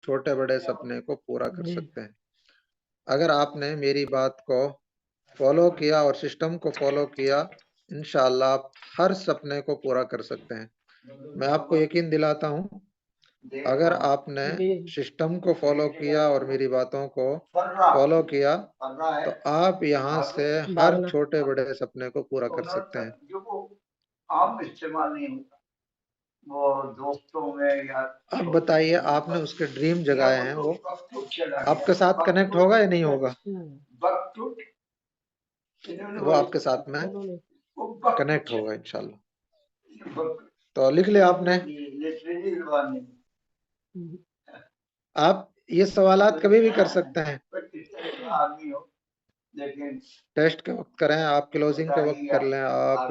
छोटे बड़े सपने को पूरा कर सकते हैं। अगर आपने मेरी बात को फॉलो किया और सिस्टम को फॉलो किया, इंशाअल्लाह आप हर सपने को पूरा कर सकते हैं। मैं आपको यकीन दिलाता हूँ, अगर आपने सिस्टम को फॉलो किया और मेरी बातों को फॉलो किया तो आप यहाँ से हर छोटे बड़े सपने को पूरा कर सकते हैं। आम इस्तेमाल नहीं होता वो दोस्तों में या। अब बताइए, आपने उसके ड्रीम जगाए हैं, वो आपके साथ कनेक्ट होगा या नहीं होगा? वो आपके साथ में कनेक्ट होगा इंशाल्लाह। तो लिख लिया आपने? आप ये सवालात कभी भी कर सकते हैं, टेस्ट के वक्त करें, आप क्लोजिंग के वक्त कर लें, आप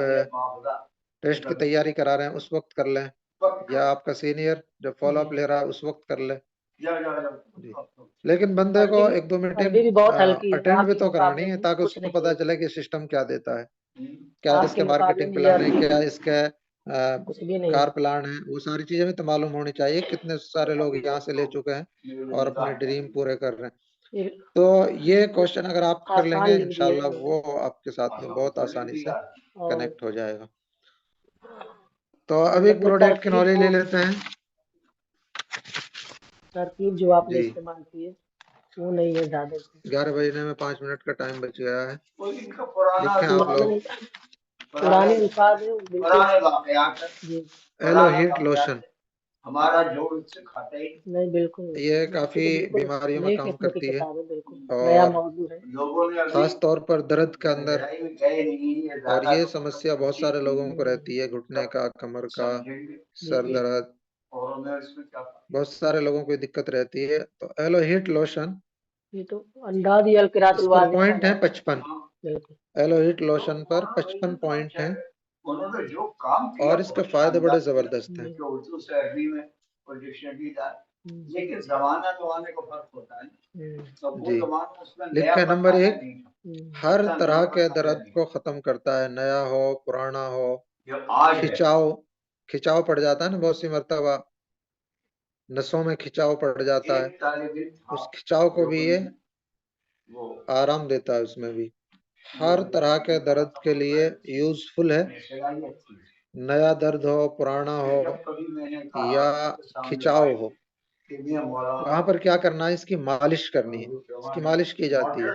टेस्ट की तैयारी करा रहे हैं उस वक्त कर लें, या आपका सीनियर जब फॉलो अप ले रहा है उस वक्त कर लें जी। लेकिन बंदे को 1-2 मीटिंग अटेंड भी तो करानी है ताकि उसको पता चले कि सिस्टम क्या देता है, क्या इसके मार्केटिंग प्लान है, क्या इसके कार प्लान है, वो सारी चीजें भी तो मालूम होनी चाहिए। कितने सारे लोग यहाँ से ले चुके हैं और अपने ड्रीम पूरे कर रहे हैं। तो ये क्वेश्चन अगर आप कर लेंगे इंशाल्लाह वो आपके साथ में बहुत आसानी से कनेक्ट हो जाएगा। तो अब एक प्रोडक्ट की नॉलेज ले लेते हैं। तरकीब जो आपने इस्तेमाल की है वो नहीं है ज्यादा। 11 बजने में 5 मिनट का टाइम बच गया है। लिखें आप लोग। पुराने अल्फाज है। एलो हीट लोशन हमारा जो इससे खाता ही नहीं, बिल्कुल ये काफी बीमारियों में काम करती है नया मौजूद है। खास तौर पर दर्द के अंदर, और ये समस्या बहुत सारे लोगों को रहती है, घुटने का, कमर का, सर दर्द, बहुत सारे लोगों को दिक्कत रहती है। तो एलो हीट लोशन, ये तो अंदाज ही अलकिरातुल वारिदिन पॉइंट है 55, एलो हीट लोशन पर 55 पॉइंट हैं और इसके फायदे बड़े जबरदस्त हैं। लेकिन जमाना जमाने को फर्क होता है जी। लिखा नंबर 1, हर तरह के दर्द को खत्म करता है, नया हो पुराना हो। खिंचाव पड़ जाता है ना बहुत सी मर्तबा, नसों में खिंचाव पड़ जाता है, उस खिंचाव को भी ये आराम देता है। उसमें भी हर तरह के दर्द के लिए यूजफुल है, नया दर्द हो, पुराना हो या खिंचाव हो। वहां पर क्या करना है, इसकी मालिश करनी है, इसकी मालिश की जाती है।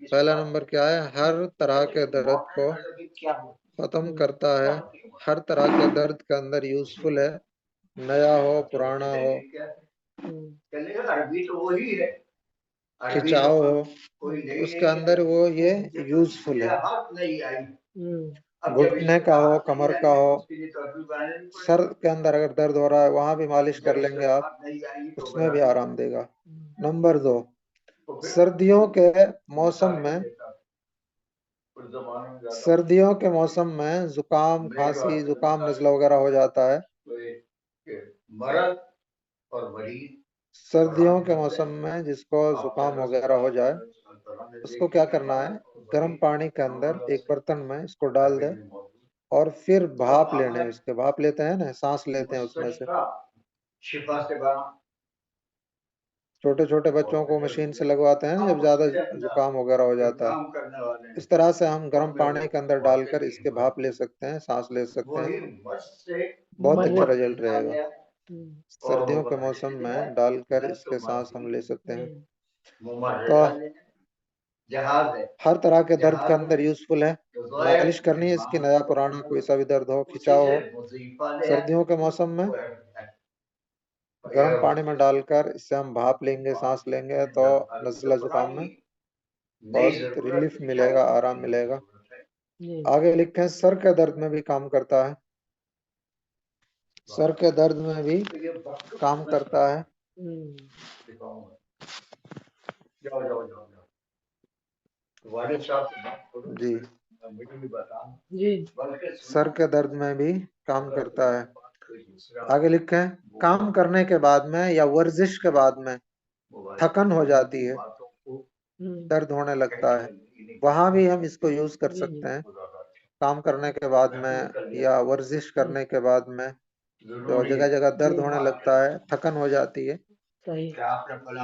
पहला नंबर क्या है, हर तरह के दर्द को खत्म करता है, हर तरह के दर्द के अंदर यूजफुल है, नया हो पुराना हो, खिंचाव हो, उसके अंदर वो ये यूजफुल है। घुटने का हो, कमर का हो, सर के अंदर अगर दर्द हो रहा है वहां भी मालिश कर लेंगे आप, उसमें भी आराम देगा। नंबर 2, सर्दियों के मौसम में जुकाम, खांसी, जुकाम, नज़ला वगैरह हो जाता है। सर्दियों के मौसम में जिसको जुकाम वगैरह हो जाए उसको क्या करना है, गर्म पानी के अंदर एक बर्तन में इसको डाल दे और फिर भाप लेने, उसके भाप लेते हैं ना, सांस लेते हैं उसमें से। छोटे छोटे बच्चों को मशीन से लगवाते हैं जब ज्यादा जुकाम वगैरह हो जाता है, इस तरह से हम गर्म पानी के अंदर डालकर इसके भाप ले सकते हैं, सांस ले सकते हैं, बहुत अच्छा रिजल्ट रहेगा। सर्दियों के मौसम में डालकर इसके सांस हम ले सकते हैं। तो हर तरह के दर्द के अंदर यूजफुल है, मालिश करनी है इसकी, नया पुराना कोई सा भी दर्द हो, खिंचाव हो, सर्दियों के मौसम में गर्म पानी में डालकर इससे हम भाप लेंगे, सांस लेंगे तो नज़ला जुकाम में बहुत रिलीफ मिलेगा, आराम मिलेगा। आगे लिखे हैं, सर के दर्द में भी काम करता है, सर के दर्द में भी काम करता है। जी, सर के दर्द में भी काम करता है। आगे लिखे हैं, काम करने के बाद में या वर्जिश के बाद में थकन हो जाती है, दर्द होने लगता है, वहां भी हम इसको यूज कर सकते हैं। काम करने के बाद में या वर्जिश करने के बाद में तो जगह जगह दर्द होने लगता है, थकन हो जाती है, सही।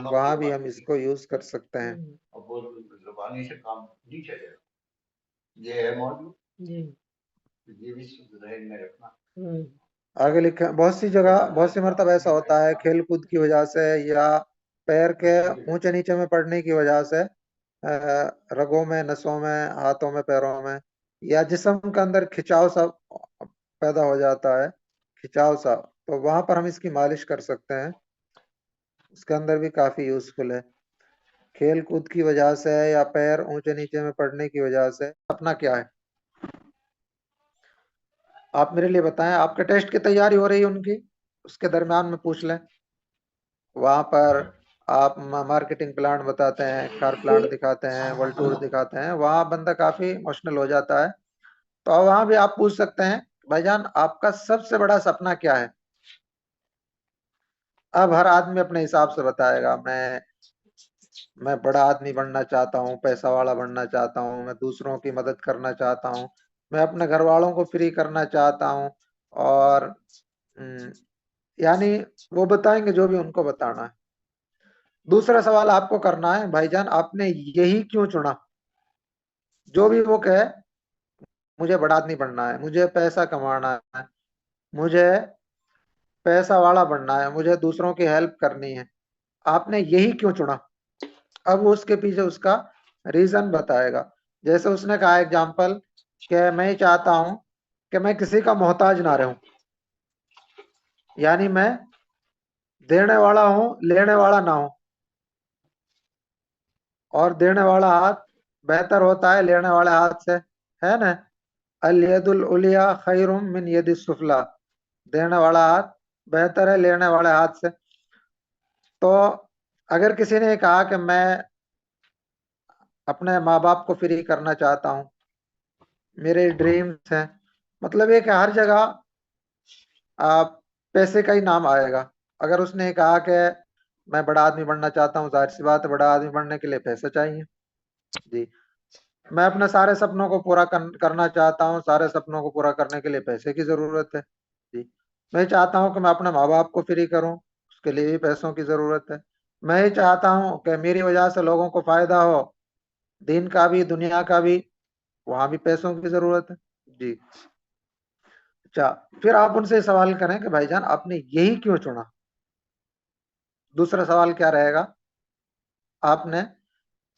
वहां भी हम इसको यूज कर सकते हैं। जुबानी से काम नहीं चलेगा, ये है मौजूद जी। ये भी जहन में रखना। आगे लिखे, बहुत सी जगह बहुत सी मरतबा ऐसा होता है खेल कूद की वजह से या पैर के ऊंचे नीचे में पड़ने की वजह से रगों में, नसों में, हाथों में, पैरों में या जिस्म के अंदर खिंचाव सा पैदा हो जाता है, खिंचाव सा, तो वहां पर हम इसकी मालिश कर सकते हैं। उसके अंदर भी काफी यूजफुल है। खेल कूद की वजह से या पैर ऊंचे नीचे में पड़ने की वजह से अपना क्या है, आप मेरे लिए बताएं। आपके टेस्ट की तैयारी हो रही है उनकी, उसके दरमियान में पूछ लें। वहां पर आप मार्केटिंग प्लान बताते हैं, कार प्लांट दिखाते हैं, वर्ल्ड टूर दिखाते हैं, वहां बंदा काफी इमोशनल हो जाता है। तो वहां भी आप पूछ सकते हैं, भाईजान आपका सबसे बड़ा सपना क्या है। अब हर आदमी अपने हिसाब से बताएगा, मैं बड़ा आदमी बनना चाहता हूँ, पैसा वाला बनना चाहता हूँ, मैं दूसरों की मदद करना चाहता हूँ, मैं अपने घर वालों को फ्री करना चाहता हूँ, और यानी वो बताएंगे जो भी उनको बताना है। दूसरा सवाल आपको करना है, भाईजान आपने यही क्यों चुना। जो भी वो कहे, मुझे बड़ा आदमी बनना है, मुझे पैसा कमाना है, मुझे पैसा वाला बनना है, मुझे दूसरों की हेल्प करनी है, आपने यही क्यों चुना। अब वो उसके पीछे उसका रीजन बताएगा। जैसे उसने कहा एग्जाम्पल कि मैं ही चाहता हूं कि मैं किसी का मोहताज ना रहूं, यानी मैं देने वाला हूं, लेने वाला ना हूं, और देने वाला हाथ बेहतर होता है लेने वाले हाथ से, है ना। अल यदुल उलिया खैरुम मिन यदि सुफला, देने वाला हाथ बेहतर है लेने वाले हाथ से। तो अगर किसी ने कहा कि मैं अपने माँ बाप को फ्री करना चाहता हूँ, मेरे ड्रीम्स हैं, मतलब ये कि हर जगह आप पैसे का ही नाम आएगा। अगर उसने कहा कि मैं बड़ा आदमी बनना चाहता हूँ, जाहिर सी बात है बड़ा आदमी बनने के लिए पैसे चाहिए। जी, मैं अपने सारे सपनों को पूरा करना चाहता हूँ, सारे सपनों को पूरा करने के लिए पैसे की जरूरत है। जी, मैं चाहता हूँ कि मैं अपने माँ बाप को फ्री करूँ, उसके लिए भी पैसों की जरूरत है। मैं ये चाहता हूँ कि मेरी वजह से लोगों को फायदा हो, दीन का भी दुनिया का भी, वहां भी पैसों की जरूरत है। जी, अच्छा, फिर आप उनसे सवाल करें कि भाईजान आपने यही क्यों चुना। दूसरा सवाल क्या रहेगा, आपने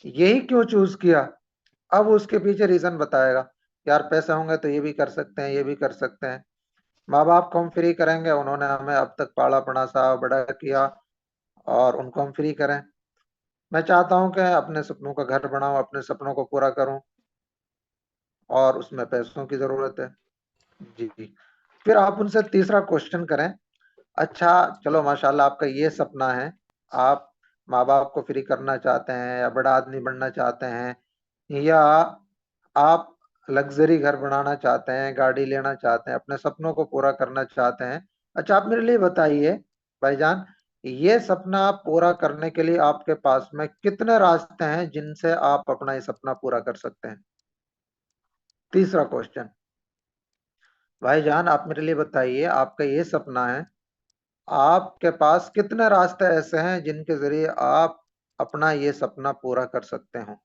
यही क्यों चूज किया। अब उसके पीछे रीजन बताएगा, यार पैसे होंगे तो ये भी कर सकते हैं, ये भी कर सकते हैं। माँ बाप को हम फ्री करेंगे, उन्होंने हमें अब तक पाला पड़ा सा बड़ा किया, और उनको हम फ्री करें। मैं चाहता हूं कि अपने सपनों का घर बनाऊं, अपने सपनों को पूरा करूं, और उसमें पैसों की जरूरत है। जी, फिर आप उनसे तीसरा क्वेश्चन करें, अच्छा चलो माशाल्लाह आपका ये सपना है, आप माँ बाप को फ्री करना चाहते हैं, या बड़ा आदमी बनना चाहते हैं, या आप लग्जरी घर बनाना चाहते हैं, गाड़ी लेना चाहते हैं, अपने सपनों को पूरा करना चाहते हैं। अच्छा, आप मेरे लिए बताइए भाईजान, ये सपना पूरा करने के लिए आपके पास में कितने रास्ते हैं जिनसे आप अपना ये सपना पूरा कर सकते हैं। तीसरा क्वेश्चन, भाईजान आप मेरे लिए बताइए, आपका ये सपना है, आपके पास कितने रास्ते ऐसे हैं जिनके जरिए आप अपना ये सपना पूरा कर सकते हो।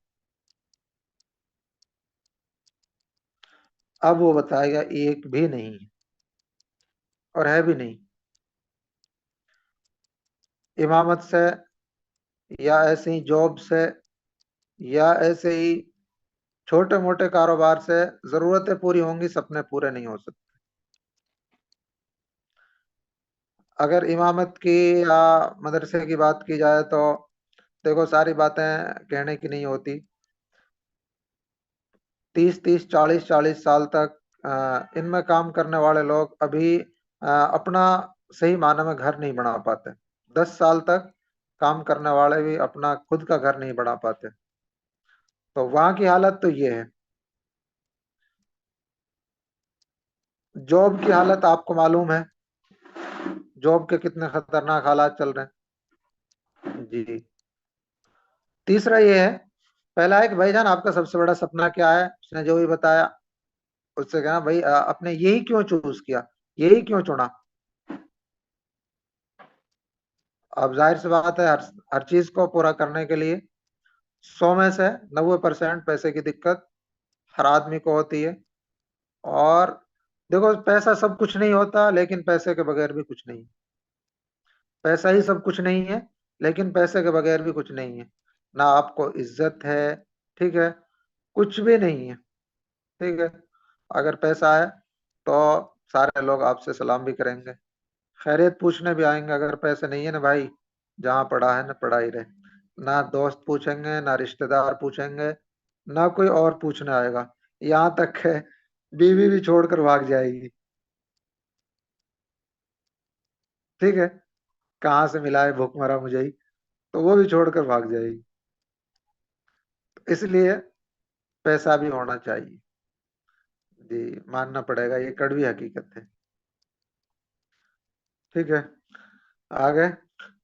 अब वो बताएगा एक भी नहीं, और है भी नहीं। इमामत से, या ऐसे ही जॉब से, या ऐसे ही छोटे मोटे कारोबार से जरूरतें पूरी होंगी, सपने पूरे नहीं हो सकते। अगर इमामत की या मदरसे की बात की जाए तो देखो, सारी बातें कहने की नहीं होती। 30-30, 40-40 साल तक इनमें काम करने वाले लोग अभी अपना सही मायने में घर नहीं बना पाते। 10 साल तक काम करने वाले भी अपना खुद का घर नहीं बना पाते। तो वहां की हालत तो ये है। जॉब की हालत आपको मालूम है, जॉब के कितने खतरनाक हालात चल रहे हैं। जी, तीसरा ये है, पहला है कि भाईजान आपका सबसे बड़ा सपना क्या है, उसने जो भी बताया उससे कहना भाई आपने यही क्यों चूज किया, यही क्यों चुना। अब जाहिर सी बात है, हर चीज को पूरा करने के लिए 100 में से 90% पैसे की दिक्कत हर आदमी को होती है। और देखो, पैसा सब कुछ नहीं होता, लेकिन पैसे के बगैर भी कुछ नहीं। पैसा ही सब कुछ नहीं है, लेकिन पैसे के बगैर भी कुछ नहीं है। ना आपको इज्जत है, ठीक है, कुछ भी नहीं है, ठीक है। अगर पैसा है तो सारे लोग आपसे सलाम भी करेंगे, खैरियत पूछने भी आएंगे। अगर पैसे नहीं है ना भाई, जहाँ पड़ा है ना पड़ा ही रहे। ना दोस्त पूछेंगे, ना रिश्तेदार पूछेंगे, ना कोई और पूछने आएगा। यहाँ तक है बीवी भी छोड़कर भाग जाएगी, ठीक है, कहाँ से मिला है भूखमरा मुझे ही, तो वो भी छोड़कर भाग जाएगी। इसलिए पैसा भी होना चाहिए जी, मानना पड़ेगा, ये कड़वी हकीकत है। ठीक है, आगे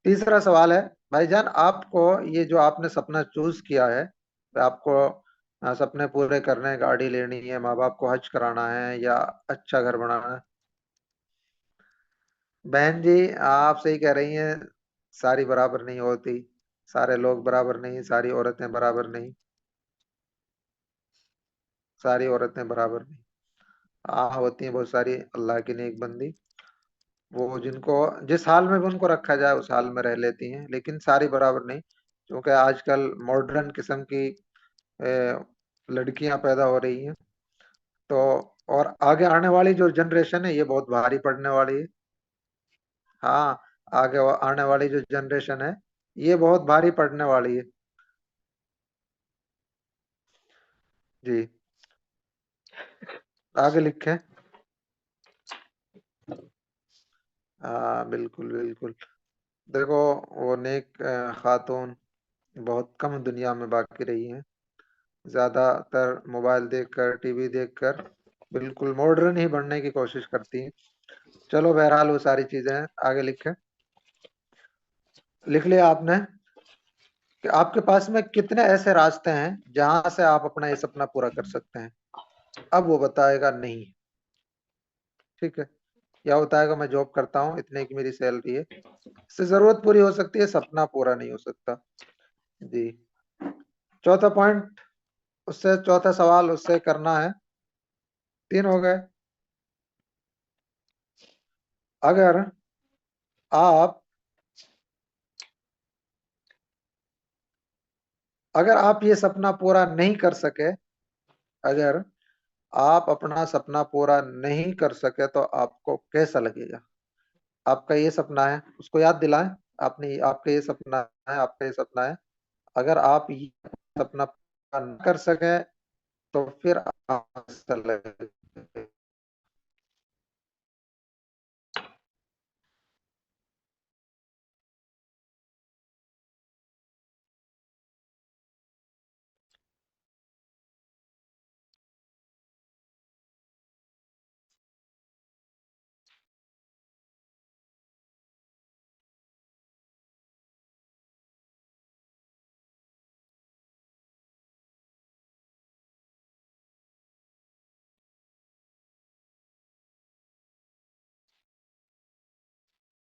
तीसरा सवाल है, भाईजान आपको ये जो आपने सपना चूज किया है, आपको सपने पूरे करने हैं, गाड़ी लेनी है, माँ बाप को हज कराना है, या अच्छा घर बनाना है। बहन जी, आप सही कह रही हैं, सारी बराबर नहीं होती, सारे लोग बराबर नहीं, सारी औरतें बराबर नहीं, सारी औरतें बराबर नहीं। हाँ, होती हैं बहुत सारी अल्लाह की नेक बंदी, वो जिनको जिस हाल में भी उनको रखा जाए उस हाल में रह लेती हैं, लेकिन सारी बराबर नहीं। क्योंकि आजकल मॉडर्न किस्म की लड़कियां पैदा हो रही हैं, तो और आगे आने वाली जो जनरेशन है ये बहुत भारी पड़ने वाली है। हाँ, आगे आने वाली जो जनरेशन है ये बहुत भारी पड़ने वाली है जी। आगे लिखे। हाँ बिल्कुल बिल्कुल। देखो, वो नेक खातून बहुत कम दुनिया में बाकी रही हैं, ज्यादातर मोबाइल देखकर, टीवी देखकर बिल्कुल मॉडर्न ही बनने की कोशिश करती हैं। चलो बहरहाल वो सारी चीजें हैं, आगे लिखे। लिख लिया आपने कि आपके पास में कितने ऐसे रास्ते हैं जहां से आप अपना ये सपना पूरा कर सकते हैं। अब वो बताएगा नहीं, ठीक है, या बताएगा मैं जॉब करता हूँ, इतने की मेरी सैलरी है, इससे जरूरत पूरी हो सकती है, सपना पूरा नहीं हो सकता जी। चौथा पॉइंट, उससे चौथा सवाल उससे करना है। 3 हो गए। अगर आप अगर आप ये सपना पूरा नहीं कर सके, अगर आप अपना सपना पूरा नहीं कर सके तो आपको कैसा लगेगा। आपका ये सपना है, उसको याद दिलाएं। आपने आपका ये सपना है, आपका ये सपना है, अगर आप ये सपना पूरा न कर सके तो फिर आपको कैसा लगेगा।